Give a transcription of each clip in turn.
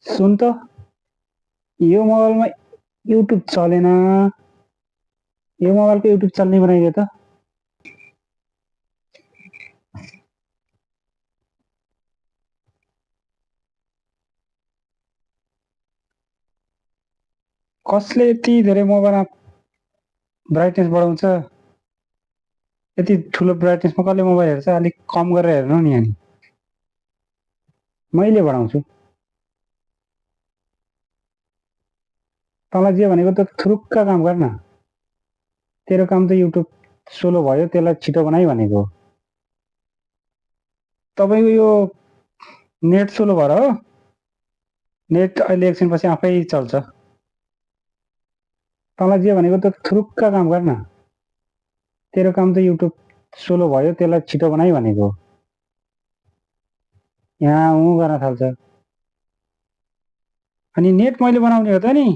सुन त यो मोबाइलमा युट्युब चलेन। यो मोबाइलको युट्युब चल्ने बनाइदियो त। कसले यति धेरै मोबाइलमा ब्राइटनेस बढाउँछ? यति ठुलो ब्राइटनेसमा कसले मोबाइल हेर्छ? अलिक कम गरेर हेर्नु नि। अनि मैले बढाउँछु। तँलाई जे भनेको त थुरुक्क काम गर्न। तेरो काम त युट्युब स्लो भयो, त्यसलाई छिटो बनाइ भनेको। तपाईँको यो नेट स्लो भएर हो। नेट अहिले एकछिनपछि आफै चल्छ। तँलाई जे भनेको त थुरुक्क काम गर्न। तेरो काम त युट्युब स्लो भयो, त्यसलाई छिटो बनाइ भनेको। यहाँ ऊ गर्न थाल्छ। अनि नेट मैले बनाउने हो त नि।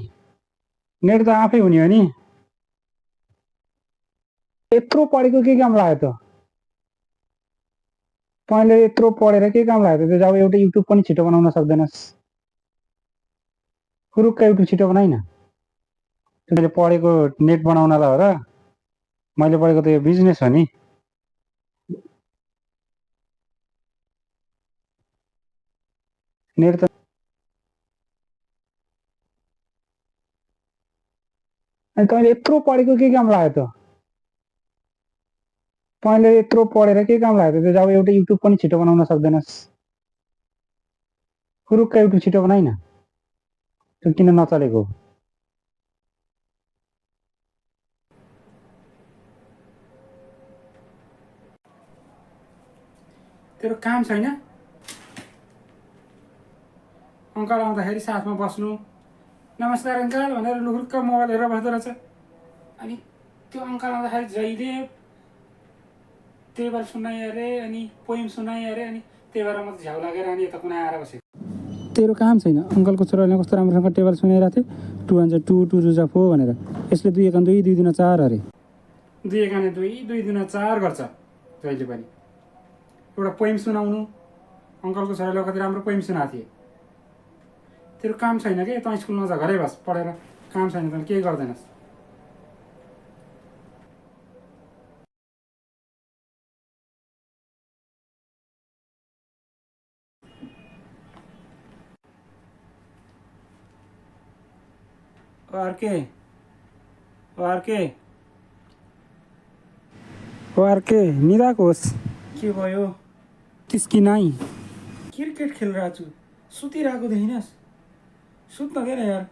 नेट त आफै हुने हो नि। यत्रो पढेको के काम लाग्यो त? तैँले यत्रो पढेर के काम लाग्यो त? जब एउटा युट्युब पनि छिटो बनाउन सक्दैनस्, फुरुक्क युट्युब छिटो बनाइन। मैले पढेको नेट बनाउनलाई हो र? मैले पढेको त यो बिजनेस हो नि। नेट त अनि तैँले यत्रो पढेको के काम लाग्यो त? तैँले यत्रो पढेर के काम लाग्यो त? जब एउटा युट्युब पनि छिटो बनाउन सक्दैनस्, फुरुक्क युट्युब छिटो बनाइन। त्यो किन नचलेको? तेरो काम छैन? अङ्कल आउँदाखेरि साथमा बस्नु, नमस्कार अङ्कल भनेर लुहुर्क मोबाइल हेरेर बस्दो रहेछ। अनि त्यो अङ्कल आउँदाखेरि जहिले टेबल सुनाइ अरे, अनि पोइम सुनाइ अरे, अनि त्यही भएर म त झ्याउ लागेर अनि यता कुना आएर बसेँ। तेरो काम छैन? अङ्कलको छोराले कस्तो राम्रोसँग टेबल सुनाइरहेको थियो, 2 1 2 2 2 4 भनेर। यसले 2 1 2 2 2 4 अरे। 2 1 2 2 2 4 गर्छ जहिले पनि। एउटा पोइम सुनाउनु, अङ्कलको छोराले कति राम्रो पोइम सुनाएको थिए। तेरो काम छैन कि? तँ स्कुलमा जा, घरै बस पढेर। काम छैन तँ केही गर्दैनस्। आरके निदाएको होस्। के भयो? त्यसकी नाइ क्रिकेट खेलिरहेको छु, सुतिरहेको देखिनस्? सुत्न दे न यार।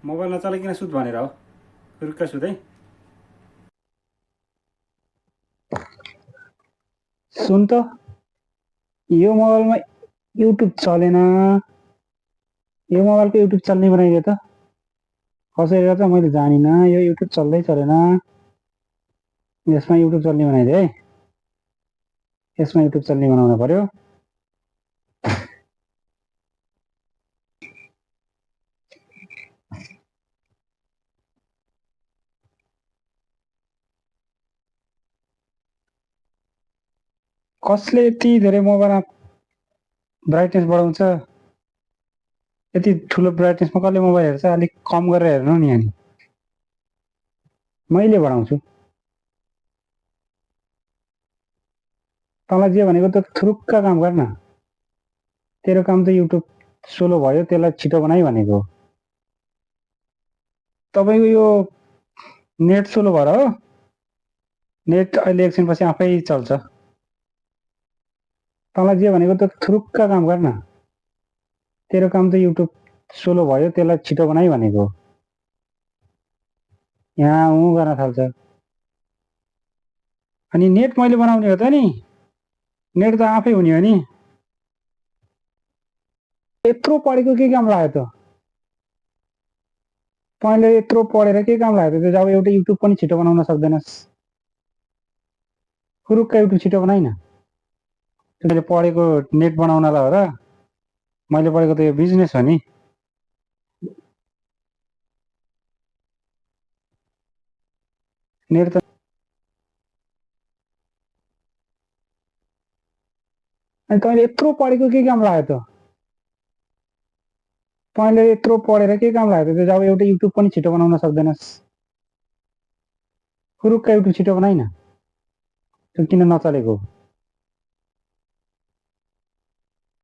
मोबाइल नचलाइकन सुत भनेर हो? रुक्क सुत है। सुन त यो मोबाइलमा युट्युब चलेन। यो मोबाइलको युट्युब चल्ने बनाइदियो त। कसरी गर्छ मैले जानिनँ। यो युट्युब चल्दै चलेन। यसमा युट्युब चल्ने बनाइदियो है। यसमा युट्युब चल्ने बनाउनु पर्यो। कसले यति धेरै मोबाइलमा ब्राइटनेस बढाउँछ? यति ठुलो ब्राइटनेसमा कसले मोबाइल हेर्छ? अलिक कम गरेर हेर्नु नि। अनि मैले बढाउँछु। तँलाई जे भनेको त थुरुक्क काम गर्न। तेरो काम त युट्युब स्लो भयो, त्यसलाई छिटो बनाइ भनेको। तपाईँको यो नेट स्लो भएर हो। नेट अहिले एकछिनपछि आफै चल्छ। तँलाई जे भनेको त थुरुक्क काम गर्न। तेरो काम त युट्युब स्लो भयो, त्यसलाई छिटो बनाइ भनेको। यहाँ ऊ गर्न थाल्छ। अनि नेट मैले बनाउने हो त नि। नेट त आफै हुने हो नि। यत्रो पढेको के काम लाग्यो त? तैँले यत्रो पढेर के काम लाग्यो त? जब एउटा युट्युब पनि छिटो बनाउन सक्दैनस्, फुरुक्क युट्युब छिटो बनाइन। मैले पढेको नेट बनाउनलाई हो र? मैले पढेको त यो बिजनेस हो नि। नेट त अनि तैँले यत्रो पढेको के काम लाग्यो त तैँले यत्रो पढेर के काम लाग्यो त जब एउटा युट्युब पनि छिटो बनाउन सक्दैनस् फुरुक्क युट्युब छिटो बनाइन त्यो किन नचलेको